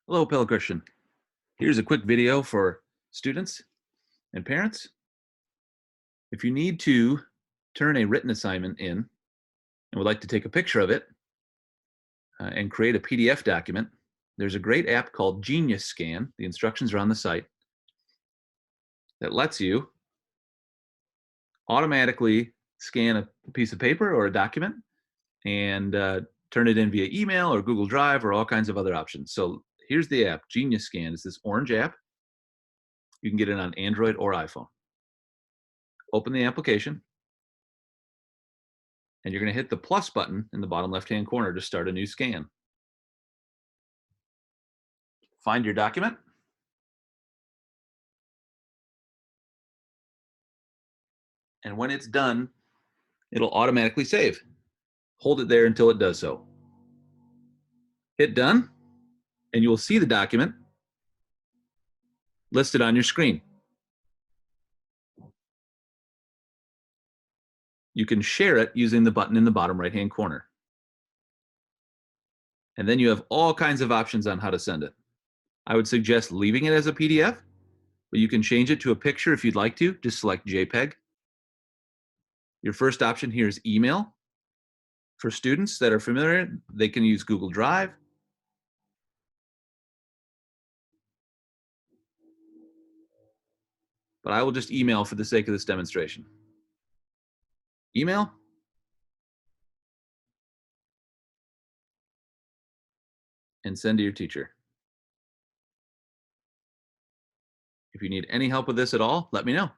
Hello, fellow Christian. Here's a quick video for students and parents. If you need to turn a written assignment in and would like to take a picture of it and create a PDF document, there's a great app called GeniusScan. The instructions are on the site that lets you automatically scan a piece of paper or a document and turn it in via email or Google Drive or all kinds of other options. So here's the app. GeniusScan is this orange app. You can get it on Android or iPhone. Open the application, and you're going to hit the plus button in the bottom left-hand corner to start a new scan. Find your document. And when it's done, it'll automatically save. Hold it there until it does so. Hit done, and you will see the document listed on your screen. You can share it using the button in the bottom right-hand corner. And then you have all kinds of options on how to send it. I would suggest leaving it as a PDF, but you can change it to a picture if you'd like to. Just select JPEG. Your first option here is email. For students that are familiar, they can use Google Drive. But I will just email for the sake of this demonstration. Email. And send to your teacher. If you need any help with this at all, let me know.